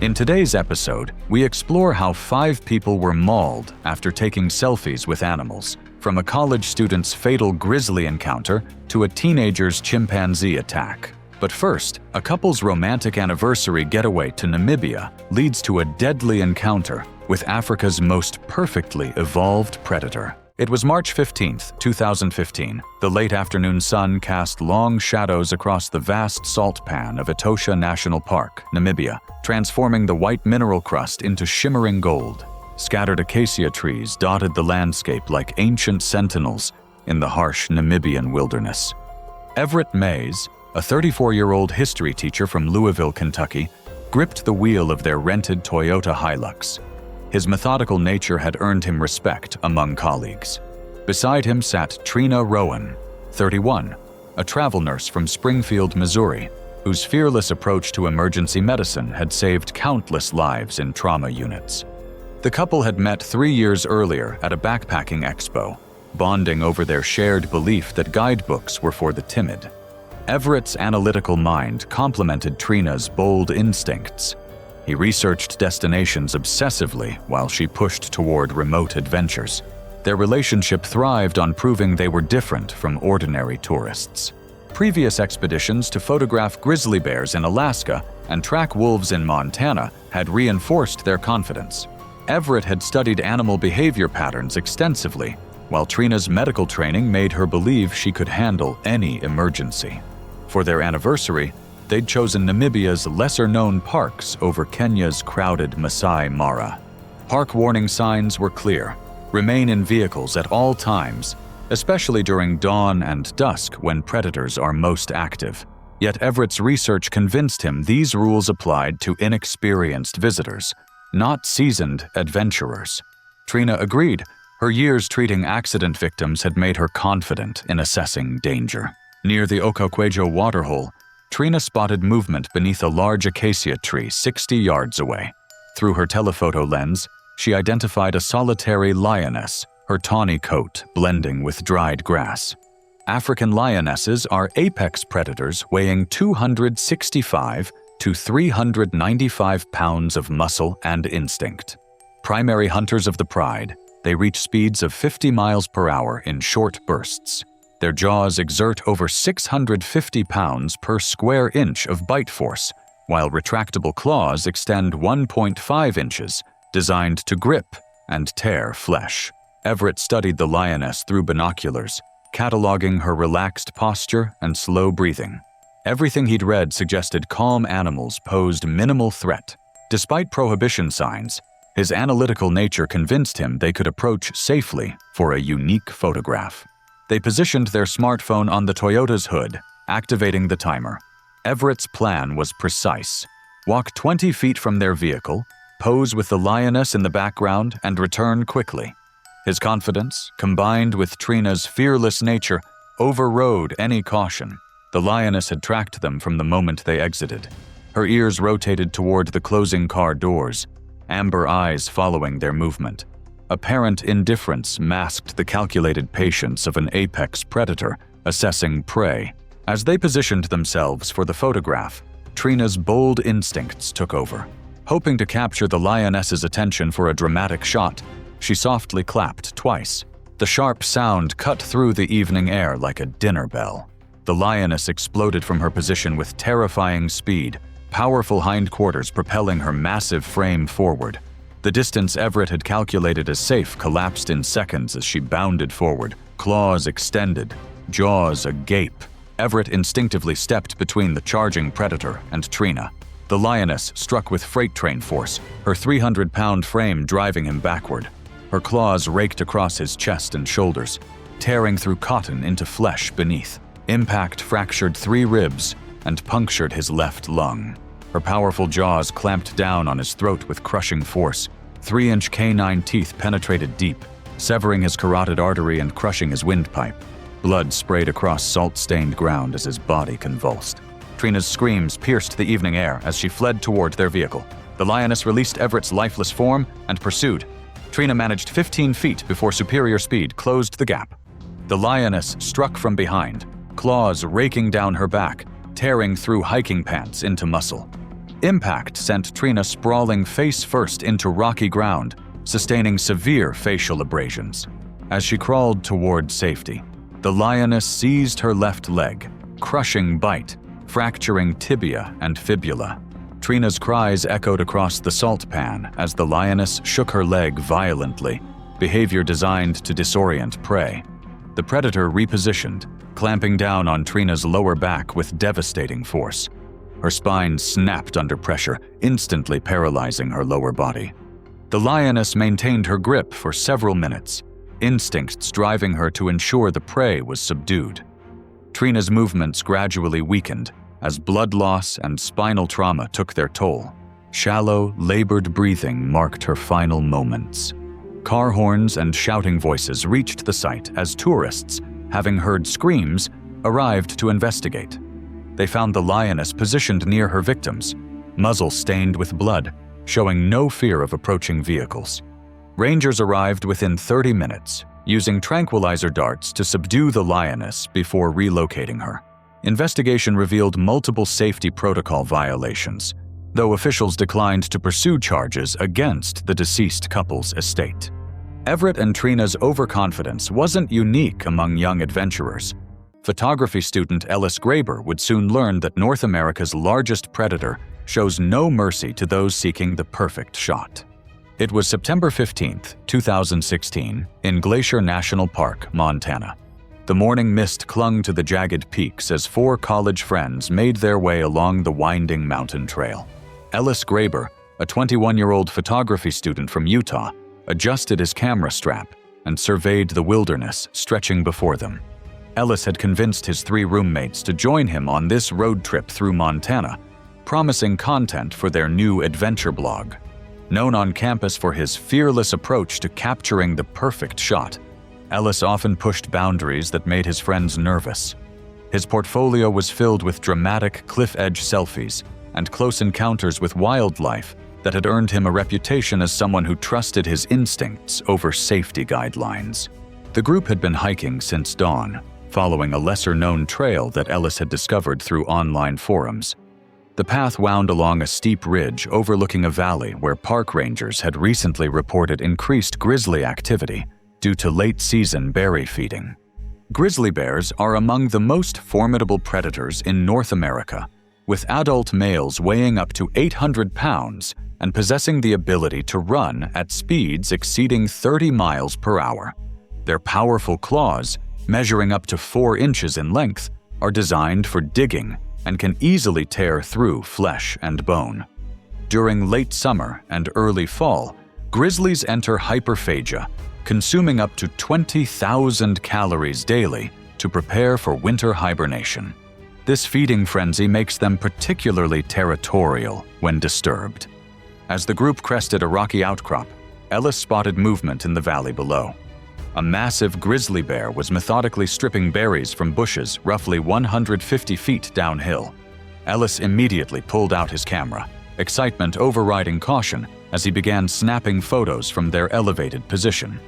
In today's episode, we explore how 5 people were mauled after taking selfies with animals, from a college student's fatal grizzly encounter to a teenager's chimpanzee attack. But first, a couple's romantic anniversary getaway to Namibia leads to a deadly encounter with Africa's most perfectly evolved predator. It was March 15, 2015. The late afternoon sun cast long shadows across the vast salt pan of Etosha National Park, Namibia, transforming the white mineral crust into shimmering gold. Scattered acacia trees dotted the landscape like ancient sentinels in the harsh Namibian wilderness. Everett Mays, a 34-year-old history teacher from Louisville, Kentucky, gripped the wheel of their rented Toyota Hilux. His methodical nature had earned him respect among colleagues. Beside him sat Trina Rowan, 31, a travel nurse from Springfield, Missouri, whose fearless approach to emergency medicine had saved countless lives in trauma units. The couple had met 3 years earlier at a backpacking expo, bonding over their shared belief that guidebooks were for the timid. Everett's analytical mind complemented Trina's bold instincts. He researched destinations obsessively while she pushed toward remote adventures. Their relationship thrived on proving they were different from ordinary tourists. Previous expeditions to photograph grizzly bears in Alaska and track wolves in Montana had reinforced their confidence. Everett had studied animal behavior patterns extensively, while Trina's medical training made her believe she could handle any emergency. For their anniversary, they'd chosen Namibia's lesser-known parks over Kenya's crowded Masai Mara. Park warning signs were clear: remain in vehicles at all times, especially during dawn and dusk when predators are most active. Yet Everett's research convinced him these rules applied to inexperienced visitors, not seasoned adventurers. Trina agreed. Her years treating accident victims had made her confident in assessing danger. Near the Okokwejo waterhole, Trina spotted movement beneath a large acacia tree 60 yards away. Through her telephoto lens, she identified a solitary lioness, her tawny coat blending with dried grass. African lionesses are apex predators weighing 265 to 395 pounds of muscle and instinct. Primary hunters of the pride, they reach speeds of 50 miles per hour in short bursts. Their jaws exert over 650 pounds per square inch of bite force, while retractable claws extend 1.5 inches, designed to grip and tear flesh. Everett studied the lioness through binoculars, cataloging her relaxed posture and slow breathing. Everything he'd read suggested calm animals posed minimal threat. Despite prohibition signs, his analytical nature convinced him they could approach safely for a unique photograph. They positioned their smartphone on the Toyota's hood, activating the timer. Everett's plan was precise: walk 20 feet from their vehicle, pose with the lioness in the background, and return quickly. His confidence, combined with Trina's fearless nature, overrode any caution. The lioness had tracked them from the moment they exited. Her ears rotated toward the closing car doors, amber eyes following their movement. Apparent indifference masked the calculated patience of an apex predator assessing prey. As they positioned themselves for the photograph, Trina's bold instincts took over. Hoping to capture the lioness's attention for a dramatic shot, she softly clapped twice. The sharp sound cut through the evening air like a dinner bell. The lioness exploded from her position with terrifying speed, powerful hindquarters propelling her massive frame forward. The distance Everett had calculated as safe collapsed in seconds as she bounded forward, claws extended, jaws agape. Everett instinctively stepped between the charging predator and Trina. The lioness struck with freight train force, her 300-pound frame driving him backward. Her claws raked across his chest and shoulders, tearing through cotton into flesh beneath. Impact fractured 3 ribs and punctured his left lung. Her powerful jaws clamped down on his throat with crushing force. 3-inch canine teeth penetrated deep, severing his carotid artery and crushing his windpipe. Blood sprayed across salt-stained ground as his body convulsed. Trina's screams pierced the evening air as she fled toward their vehicle. The lioness released Everett's lifeless form and pursued. Trina managed 15 feet before superior speed closed the gap. The lioness struck from behind, claws raking down her back, tearing through hiking pants into muscle. Impact sent Trina sprawling face first into rocky ground, sustaining severe facial abrasions. As she crawled toward safety, the lioness seized her left leg, crushing bite, fracturing tibia and fibula. Trina's cries echoed across the salt pan as the lioness shook her leg violently, behavior designed to disorient prey. The predator repositioned, clamping down on Trina's lower back with devastating force. Her spine snapped under pressure, instantly paralyzing her lower body. The lioness maintained her grip for several minutes, instincts driving her to ensure the prey was subdued. Trina's movements gradually weakened as blood loss and spinal trauma took their toll. Shallow, labored breathing marked her final moments. Car horns and shouting voices reached the site as tourists, having heard screams, arrived to investigate. They found the lioness positioned near her victims, muzzle stained with blood, showing no fear of approaching vehicles. Rangers arrived within 30 minutes, using tranquilizer darts to subdue the lioness before relocating her. Investigation revealed multiple safety protocol violations, though officials declined to pursue charges against the deceased couple's estate. Everett and Trina's overconfidence wasn't unique among young adventurers. Photography student Ellis Graber would soon learn that North America's largest predator shows no mercy to those seeking the perfect shot. It was September 15, 2016, in Glacier National Park, Montana. The morning mist clung to the jagged peaks as four college friends made their way along the winding mountain trail. Ellis Graber, a 21-year-old photography student from Utah, adjusted his camera strap and surveyed the wilderness stretching before them. Ellis had convinced his three roommates to join him on this road trip through Montana, promising content for their new adventure blog. Known on campus for his fearless approach to capturing the perfect shot, Ellis often pushed boundaries that made his friends nervous. His portfolio was filled with dramatic cliff-edge selfies and close encounters with wildlife that had earned him a reputation as someone who trusted his instincts over safety guidelines. The group had been hiking since dawn, following a lesser-known trail that Ellis had discovered through online forums. The path wound along a steep ridge overlooking a valley where park rangers had recently reported increased grizzly activity due to late-season berry feeding. Grizzly bears are among the most formidable predators in North America, with adult males weighing up to 800 pounds and possessing the ability to run at speeds exceeding 30 miles per hour. Their powerful claws, measuring up to 4 inches in length, are designed for digging and can easily tear through flesh and bone. During late summer and early fall, grizzlies enter hyperphagia, consuming up to 20,000 calories daily to prepare for winter hibernation. This feeding frenzy makes them particularly territorial when disturbed. As the group crested a rocky outcrop, Ellis spotted movement in the valley below. A massive grizzly bear was methodically stripping berries from bushes roughly 150 feet downhill. Ellis immediately pulled out his camera, excitement overriding caution as he began snapping photos from their elevated position.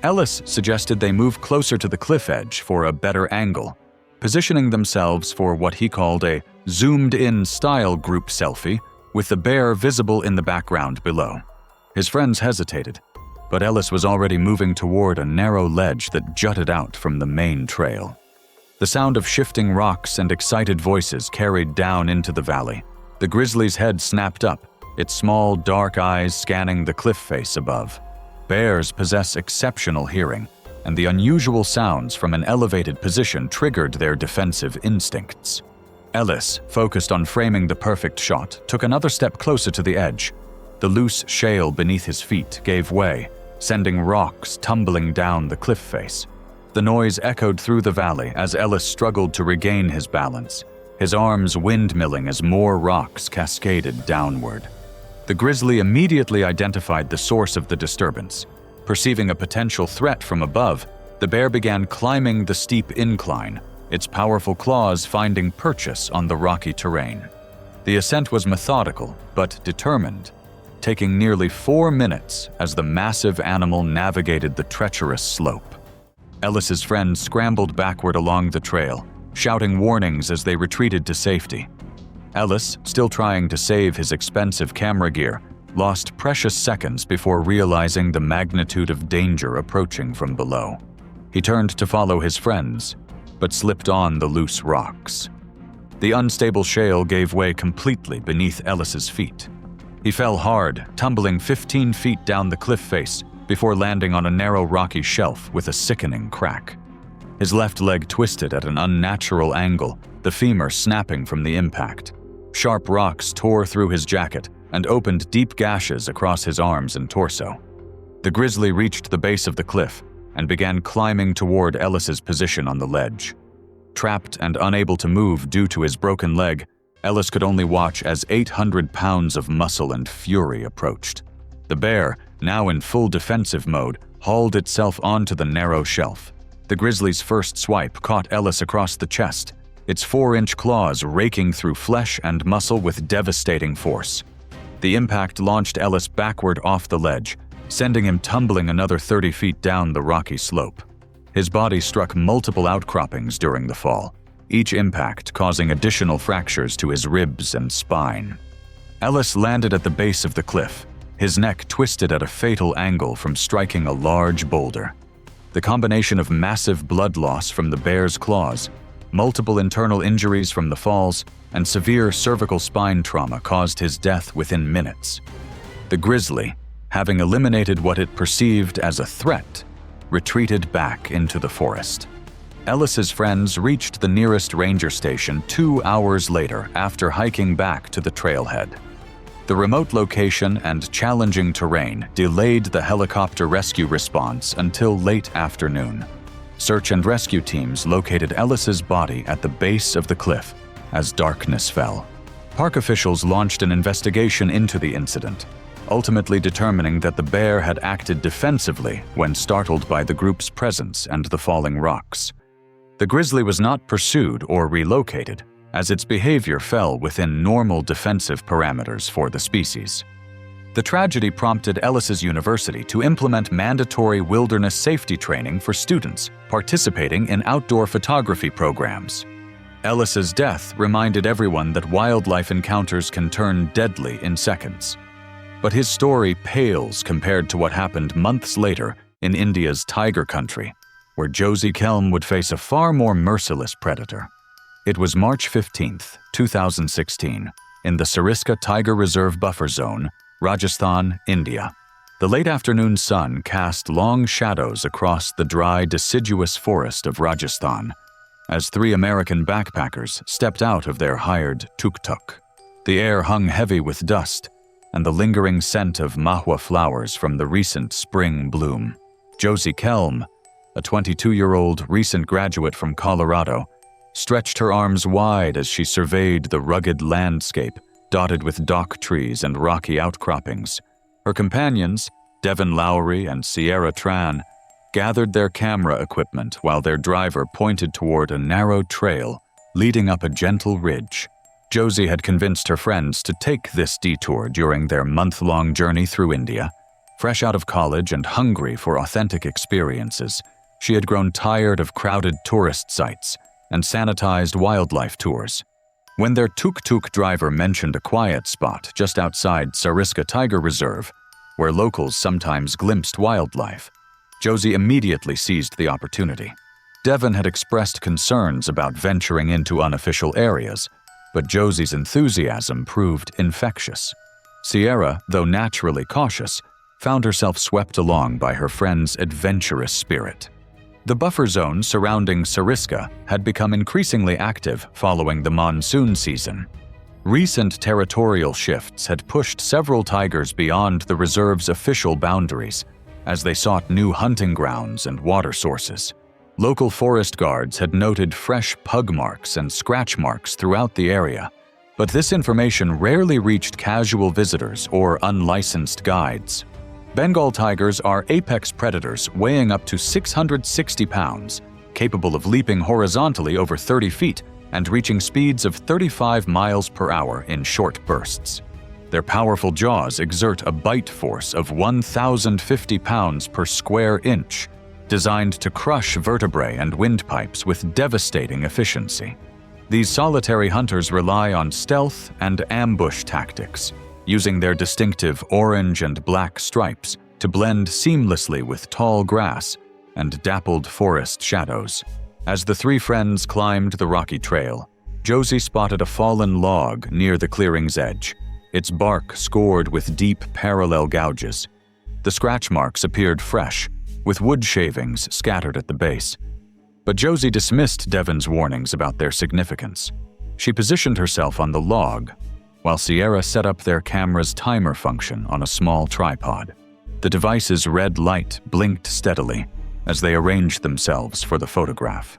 Ellis suggested they move closer to the cliff edge for a better angle, positioning themselves for what he called a zoomed-in style group selfie with the bear visible in the background below. His friends hesitated, but Ellis was already moving toward a narrow ledge that jutted out from the main trail. The sound of shifting rocks and excited voices carried down into the valley. The grizzly's head snapped up, its small, dark eyes scanning the cliff face above. Bears possess exceptional hearing, and the unusual sounds from an elevated position triggered their defensive instincts. Ellis, focused on framing the perfect shot, took another step closer to the edge. The loose shale beneath his feet gave way, sending rocks tumbling down the cliff face. The noise echoed through the valley as Ellis struggled to regain his balance, his arms windmilling as more rocks cascaded downward. The grizzly immediately identified the source of the disturbance. Perceiving a potential threat from above, the bear began climbing the steep incline, its powerful claws finding purchase on the rocky terrain. The ascent was methodical but determined, taking nearly 4 minutes as the massive animal navigated the treacherous slope. Ellis's friends scrambled backward along the trail, shouting warnings as they retreated to safety. Ellis, still trying to save his expensive camera gear, lost precious seconds before realizing the magnitude of danger approaching from below. He turned to follow his friends, but slipped on the loose rocks. The unstable shale gave way completely beneath Ellis's feet. He fell hard, tumbling 15 feet down the cliff face before landing on a narrow rocky shelf with a sickening crack. His left leg twisted at an unnatural angle, the femur snapping from the impact. Sharp rocks tore through his jacket and opened deep gashes across his arms and torso. The grizzly reached the base of the cliff and began climbing toward Ellis's position on the ledge. Trapped and unable to move due to his broken leg, Ellis could only watch as 800 pounds of muscle and fury approached. The bear, now in full defensive mode, hauled itself onto the narrow shelf. The grizzly's first swipe caught Ellis across the chest, its 4-inch claws raking through flesh and muscle with devastating force. The impact launched Ellis backward off the ledge, sending him tumbling another 30 feet down the rocky slope. His body struck multiple outcroppings during the fall, each impact causing additional fractures to his ribs and spine. Ellis landed at the base of the cliff, his neck twisted at a fatal angle from striking a large boulder. The combination of massive blood loss from the bear's claws, multiple internal injuries from the falls, and severe cervical spine trauma caused his death within minutes. The grizzly, having eliminated what it perceived as a threat, retreated back into the forest. Ellis's friends reached the nearest ranger station 2 hours later after hiking back to the trailhead. The remote location and challenging terrain delayed the helicopter rescue response until late afternoon. Search and rescue teams located Ellis's body at the base of the cliff as darkness fell. Park officials launched an investigation into the incident, ultimately determining that the bear had acted defensively when startled by the group's presence and the falling rocks. The grizzly was not pursued or relocated, as its behavior fell within normal defensive parameters for the species. The tragedy prompted Ellis's university to implement mandatory wilderness safety training for students participating in outdoor photography programs. Ellis's death reminded everyone that wildlife encounters can turn deadly in seconds. But his story pales compared to what happened months later in India's tiger country, where Josie Kelm would face a far more merciless predator. It was March 15, 2016, in the Sariska Tiger Reserve Buffer Zone, Rajasthan, India. The late afternoon sun cast long shadows across the dry, deciduous forest of Rajasthan as 3 American backpackers stepped out of their hired tuk-tuk. The air hung heavy with dust and the lingering scent of mahua flowers from the recent spring bloom. Josie Kelm, a 22-year-old recent graduate from Colorado, stretched her arms wide as she surveyed the rugged landscape dotted with dock trees and rocky outcroppings. Her companions, Devin Lowry and Sierra Tran, gathered their camera equipment while their driver pointed toward a narrow trail leading up a gentle ridge. Josie had convinced her friends to take this detour during their month-long journey through India. Fresh out of college and hungry for authentic experiences, she had grown tired of crowded tourist sites and sanitized wildlife tours. When their tuk-tuk driver mentioned a quiet spot just outside Sariska Tiger Reserve, where locals sometimes glimpsed wildlife, Josie immediately seized the opportunity. Devin had expressed concerns about venturing into unofficial areas, but Josie's enthusiasm proved infectious. Sierra, though naturally cautious, found herself swept along by her friend's adventurous spirit. The buffer zone surrounding Sariska had become increasingly active following the monsoon season. Recent territorial shifts had pushed several tigers beyond the reserve's official boundaries as they sought new hunting grounds and water sources. Local forest guards had noted fresh pug marks and scratch marks throughout the area, but this information rarely reached casual visitors or unlicensed guides. Bengal tigers are apex predators weighing up to 660 pounds, capable of leaping horizontally over 30 feet and reaching speeds of 35 miles per hour in short bursts. Their powerful jaws exert a bite force of 1,050 pounds per square inch, designed to crush vertebrae and windpipes with devastating efficiency. These solitary hunters rely on stealth and ambush tactics, using their distinctive orange and black stripes to blend seamlessly with tall grass and dappled forest shadows. As the three friends climbed the rocky trail, Josie spotted a fallen log near the clearing's edge, its bark scored with deep parallel gouges. The scratch marks appeared fresh, with wood shavings scattered at the base. But Josie dismissed Devon's warnings about their significance. She positioned herself on the log, while Sierra set up their camera's timer function on a small tripod. The device's red light blinked steadily as they arranged themselves for the photograph.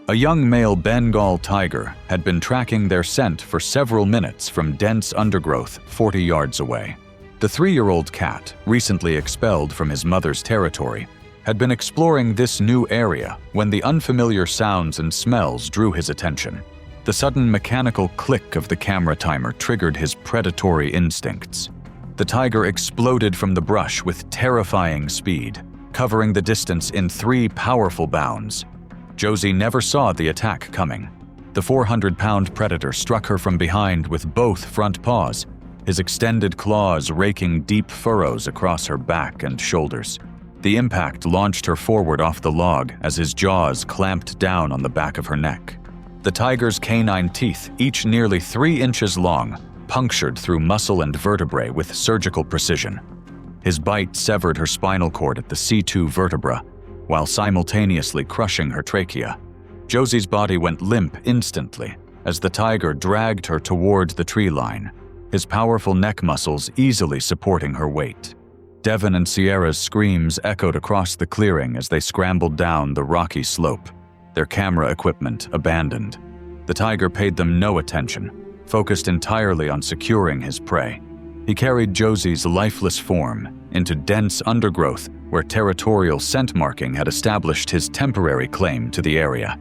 A young male Bengal tiger had been tracking their scent for several minutes from dense undergrowth 40 yards away. The 3-year-old cat, recently expelled from his mother's territory, had been exploring this new area when the unfamiliar sounds and smells drew his attention. The sudden mechanical click of the camera timer triggered his predatory instincts. The tiger exploded from the brush with terrifying speed, covering the distance in 3 powerful bounds. Josie never saw the attack coming. The 400-pound predator struck her from behind with both front paws, his extended claws raking deep furrows across her back and shoulders. The impact launched her forward off the log as his jaws clamped down on the back of her neck. The tiger's canine teeth, each nearly 3 inches long, punctured through muscle and vertebrae with surgical precision. His bite severed her spinal cord at the C2 vertebra, while simultaneously crushing her trachea. Josie's body went limp instantly as the tiger dragged her toward the tree line, his powerful neck muscles easily supporting her weight. Devon and Sierra's screams echoed across the clearing as they scrambled down the rocky slope, their camera equipment abandoned. The tiger paid them no attention, focused entirely on securing his prey. He carried Josie's lifeless form into dense undergrowth where territorial scent marking had established his temporary claim to the area.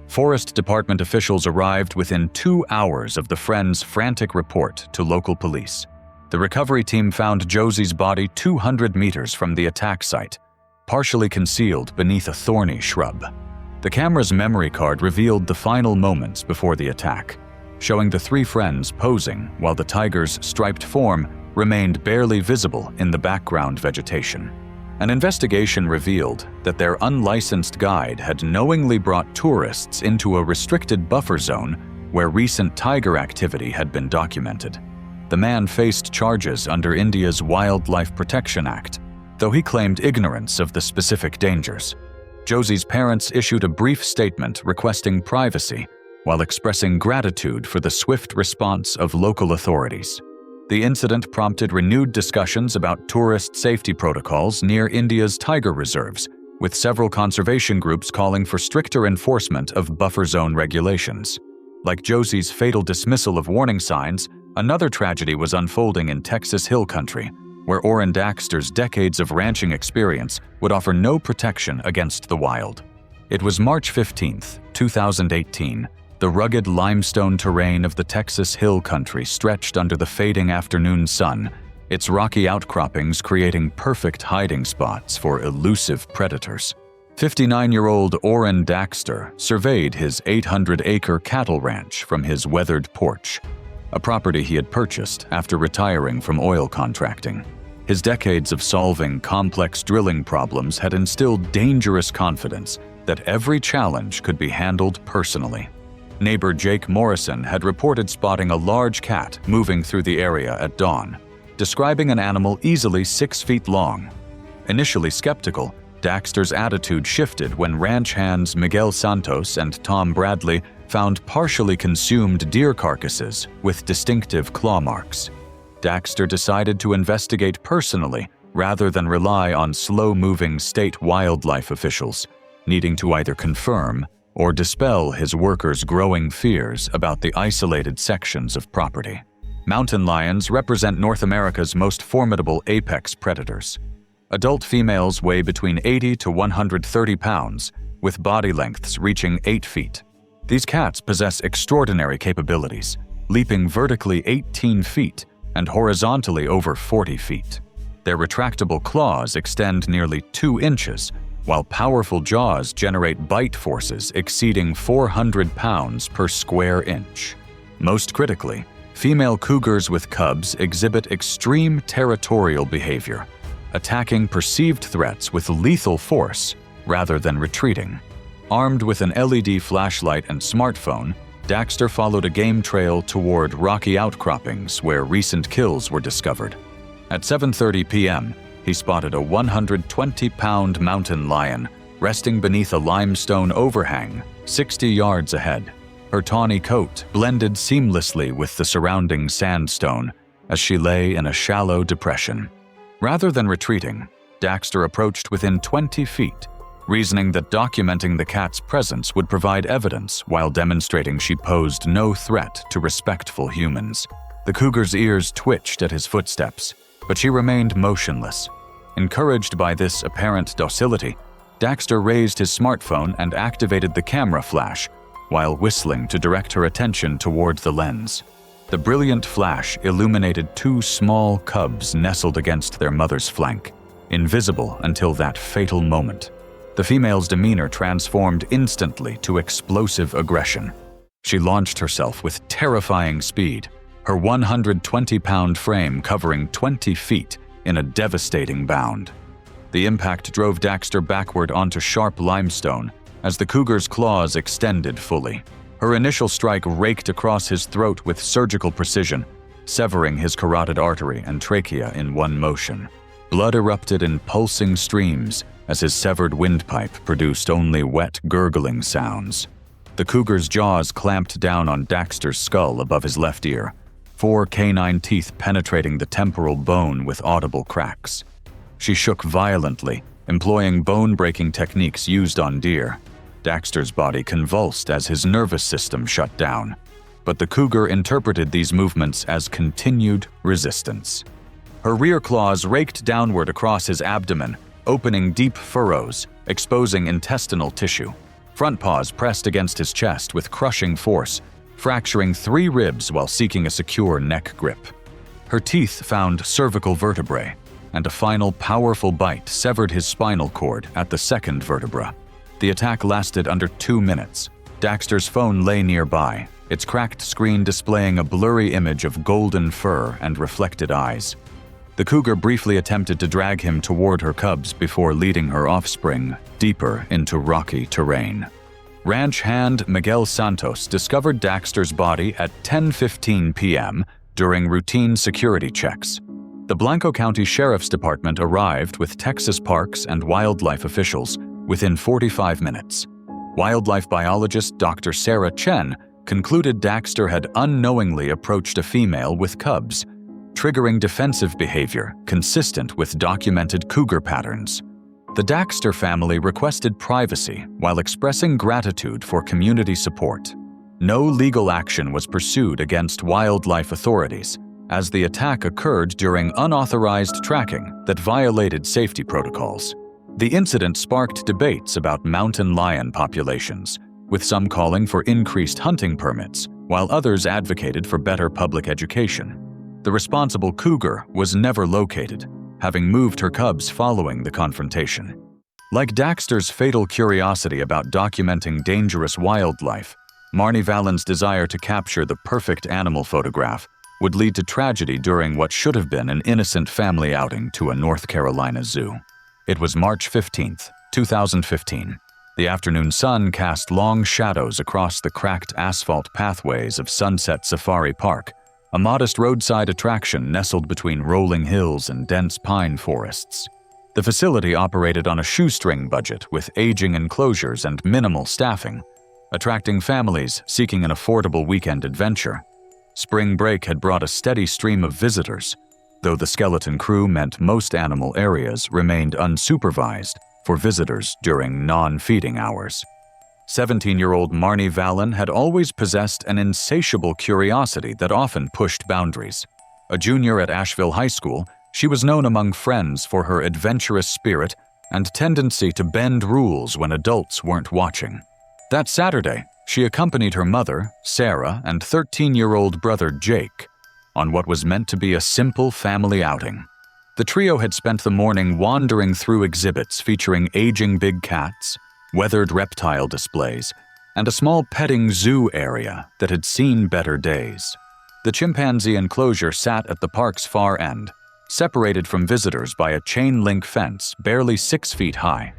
Forest Department officials arrived within 2 hours of the friends' frantic report to local police. The recovery team found Josie's body 200 meters from the attack site, partially concealed beneath a thorny shrub. The camera's memory card revealed the final moments before the attack, showing the 3 friends posing while the tiger's striped form remained barely visible in the background vegetation. An investigation revealed that their unlicensed guide had knowingly brought tourists into a restricted buffer zone where recent tiger activity had been documented. The man faced charges under India's Wildlife Protection Act, though he claimed ignorance of the specific dangers. Josie's parents issued a brief statement requesting privacy while expressing gratitude for the swift response of local authorities. The incident prompted renewed discussions about tourist safety protocols near India's tiger reserves, with several conservation groups calling for stricter enforcement of buffer zone regulations. Like Josie's fatal dismissal of warning signs, another tragedy was unfolding in Texas Hill Country, where Orrin Daxter's decades of ranching experience would offer no protection against the wild. It was March 15, 2018. The rugged limestone terrain of the Texas Hill Country stretched under the fading afternoon sun, its rocky outcroppings creating perfect hiding spots for elusive predators. 59-year-old Orrin Daxter surveyed his 800-acre cattle ranch from his weathered porch, a property he had purchased after retiring from oil contracting. His decades of solving complex drilling problems had instilled dangerous confidence that every challenge could be handled personally. Neighbor Jake Morrison had reported spotting a large cat moving through the area at dawn, describing an animal easily 6 feet long. Initially skeptical, Daxter's attitude shifted when ranch hands Miguel Santos and Tom Bradley found partially consumed deer carcasses with distinctive claw marks. Daxter decided to investigate personally rather than rely on slow-moving state wildlife officials, needing to either confirm or dispel his workers' growing fears about the isolated sections of property. Mountain lions represent North America's most formidable apex predators. Adult females weigh between 80 to 130 pounds, with body lengths reaching 8 feet. These cats possess extraordinary capabilities, leaping vertically 18 feet and horizontally over 40 feet. Their retractable claws extend nearly 2 inches, while powerful jaws generate bite forces exceeding 400 pounds per square inch. Most critically, female cougars with cubs exhibit extreme territorial behavior, attacking perceived threats with lethal force rather than retreating. Armed with an LED flashlight and smartphone, Daxter followed a game trail toward rocky outcroppings where recent kills were discovered. At 7:30 p.m., he spotted a 120-pound mountain lion resting beneath a limestone overhang 60 yards ahead. Her tawny coat blended seamlessly with the surrounding sandstone as she lay in a shallow depression. Rather than retreating, Daxter approached within 20 feet, reasoning that documenting the cat's presence would provide evidence while demonstrating she posed no threat to respectful humans. The cougar's ears twitched at his footsteps, but she remained motionless. Encouraged by this apparent docility, Daxter raised his smartphone and activated the camera flash, while whistling to direct her attention toward the lens. The brilliant flash illuminated two small cubs nestled against their mother's flank, invisible until that fatal moment. The female's demeanor transformed instantly to explosive aggression. She launched herself with terrifying speed, her 120-pound frame covering 20 feet in a devastating bound. The impact drove Daxter backward onto sharp limestone as the cougar's claws extended fully. Her initial strike raked across his throat with surgical precision, severing his carotid artery and trachea in one motion. Blood erupted in pulsing streams as his severed windpipe produced only wet, gurgling sounds. The cougar's jaws clamped down on Daxter's skull above his left ear, 4 canine teeth penetrating the temporal bone with audible cracks. She shook violently, employing bone-breaking techniques used on deer. Daxter's body convulsed as his nervous system shut down, but the cougar interpreted these movements as continued resistance. Her rear claws raked downward across his abdomen, opening deep furrows, exposing intestinal tissue. Front paws pressed against his chest with crushing force, fracturing 3 ribs while seeking a secure neck grip. Her teeth found cervical vertebrae, and a final powerful bite severed his spinal cord at the second vertebra. The attack lasted under 2 minutes. Daxter's phone lay nearby, its cracked screen displaying a blurry image of golden fur and reflected eyes. The cougar briefly attempted to drag him toward her cubs before leading her offspring deeper into rocky terrain. Ranch hand Miguel Santos discovered Daxter's body at 10:15 p.m. during routine security checks. The Blanco County Sheriff's Department arrived with Texas Parks and Wildlife officials within 45 minutes. Wildlife biologist Dr. Sarah Chen concluded Daxter had unknowingly approached a female with cubs, triggering defensive behavior consistent with documented cougar patterns. The Daxter family requested privacy while expressing gratitude for community support. No legal action was pursued against wildlife authorities, as the attack occurred during unauthorized tracking that violated safety protocols. The incident sparked debates about mountain lion populations, with some calling for increased hunting permits, while others advocated for better public education. The responsible cougar was never located, having moved her cubs following the confrontation. Like Daxter's fatal curiosity about documenting dangerous wildlife, Marnie Vallen's desire to capture the perfect animal photograph would lead to tragedy during what should have been an innocent family outing to a North Carolina zoo. It was March 15, 2015. The afternoon sun cast long shadows across the cracked asphalt pathways of Sunset Safari Park, a modest roadside attraction nestled between rolling hills and dense pine forests. The facility operated on a shoestring budget with aging enclosures and minimal staffing, attracting families seeking an affordable weekend adventure. Spring break had brought a steady stream of visitors, though the skeleton crew meant most animal areas remained unsupervised for visitors during non-feeding hours. 17-year-old Marnie Vallen had always possessed an insatiable curiosity that often pushed boundaries. A junior at Asheville High School, she was known among friends for her adventurous spirit and tendency to bend rules when adults weren't watching. That Saturday, she accompanied her mother, Sarah, and 13-year-old brother Jake on what was meant to be a simple family outing. The trio had spent the morning wandering through exhibits featuring aging big cats, weathered reptile displays, and a small petting zoo area that had seen better days. The chimpanzee enclosure sat at the park's far end, separated from visitors by a chain-link fence barely 6 feet high.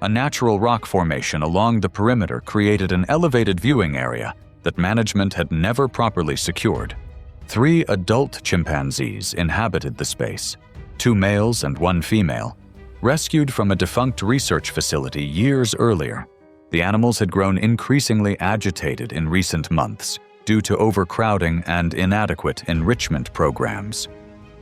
A natural rock formation along the perimeter created an elevated viewing area that management had never properly secured. 3 adult chimpanzees inhabited the space, 2 males and 1 female, rescued from a defunct research facility years earlier. The animals had grown increasingly agitated in recent months due to overcrowding and inadequate enrichment programs.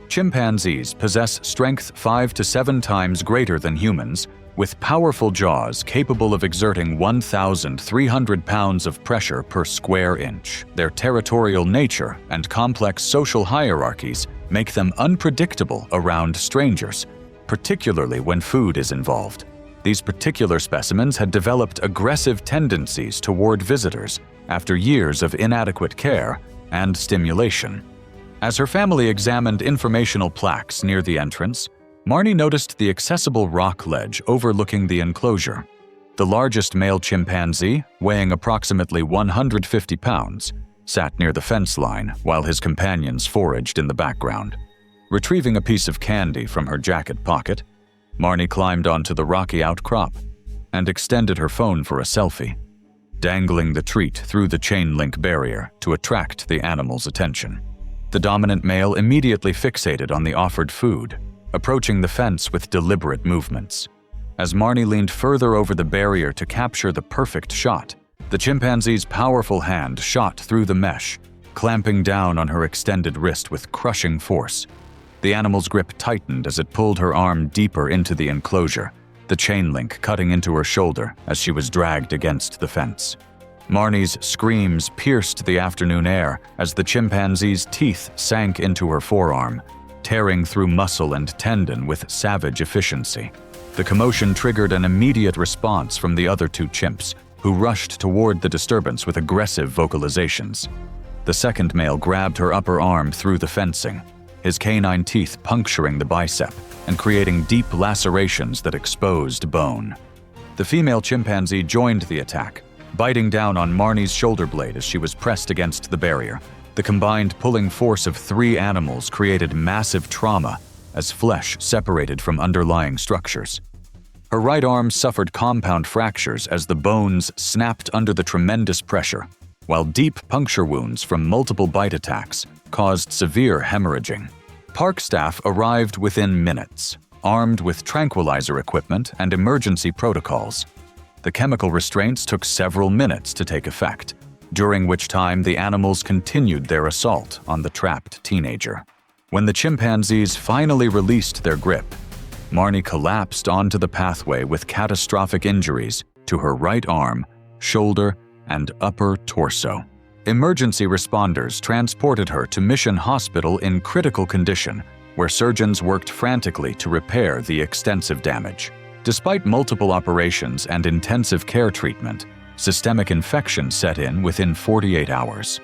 Chimpanzees possess strength 5 to 7 times greater than humans, with powerful jaws capable of exerting 1,300 pounds of pressure per square inch. Their territorial nature and complex social hierarchies make them unpredictable around strangers, particularly when food is involved. These particular specimens had developed aggressive tendencies toward visitors after years of inadequate care and stimulation. As her family examined informational plaques near the entrance, Marnie noticed the accessible rock ledge overlooking the enclosure. The largest male chimpanzee, weighing approximately 150 pounds, sat near the fence line while his companions foraged in the background. Retrieving a piece of candy from her jacket pocket, Marnie climbed onto the rocky outcrop and extended her phone for a selfie, dangling the treat through the chain-link barrier to attract the animal's attention. The dominant male immediately fixated on the offered food, approaching the fence with deliberate movements. As Marnie leaned further over the barrier to capture the perfect shot, the chimpanzee's powerful hand shot through the mesh, clamping down on her extended wrist with crushing force. The animal's grip tightened as it pulled her arm deeper into the enclosure, the chain link cutting into her shoulder as she was dragged against the fence. Marnie's screams pierced the afternoon air as the chimpanzee's teeth sank into her forearm, tearing through muscle and tendon with savage efficiency. The commotion triggered an immediate response from the other 2 chimps, who rushed toward the disturbance with aggressive vocalizations. The second male grabbed her upper arm through the fencing, his canine teeth puncturing the bicep and creating deep lacerations that exposed bone. The female chimpanzee joined the attack, biting down on Marnie's shoulder blade as she was pressed against the barrier. The combined pulling force of 3 animals created massive trauma as flesh separated from underlying structures. Her right arm suffered compound fractures as the bones snapped under the tremendous pressure, while deep puncture wounds from multiple bite attacks caused severe hemorrhaging. Park staff arrived within minutes, armed with tranquilizer equipment and emergency protocols. The chemical restraints took several minutes to take effect, during which time the animals continued their assault on the trapped teenager. When the chimpanzees finally released their grip, Marnie collapsed onto the pathway with catastrophic injuries to her right arm, shoulder, and upper torso. Emergency responders transported her to Mission Hospital in critical condition, where surgeons worked frantically to repair the extensive damage. Despite multiple operations and intensive care treatment, systemic infection set in within 48 hours.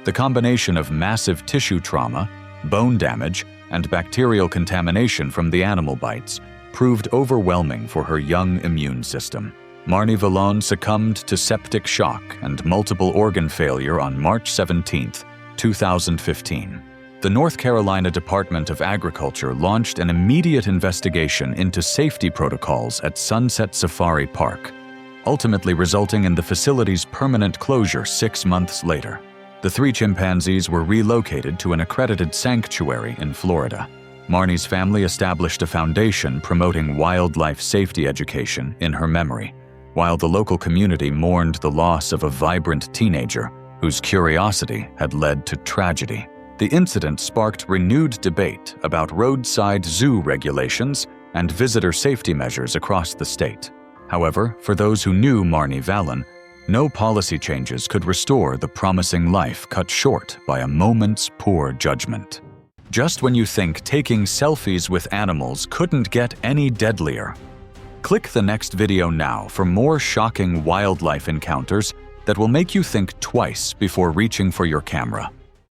The combination of massive tissue trauma, bone damage, and bacterial contamination from the animal bites proved overwhelming for her young immune system. Marnie Vallone succumbed to septic shock and multiple organ failure on March 17, 2015. The North Carolina Department of Agriculture launched an immediate investigation into safety protocols at Sunset Safari Park, ultimately resulting in the facility's permanent closure 6 months later. The 3 chimpanzees were relocated to an accredited sanctuary in Florida. Marnie's family established a foundation promoting wildlife safety education in her memory, while the local community mourned the loss of a vibrant teenager whose curiosity had led to tragedy. The incident sparked renewed debate about roadside zoo regulations and visitor safety measures across the state. However, for those who knew Marnie Vallone, no policy changes could restore the promising life cut short by a moment's poor judgment. Just when you think taking selfies with animals couldn't get any deadlier, click the next video now for more shocking wildlife encounters that will make you think twice before reaching for your camera.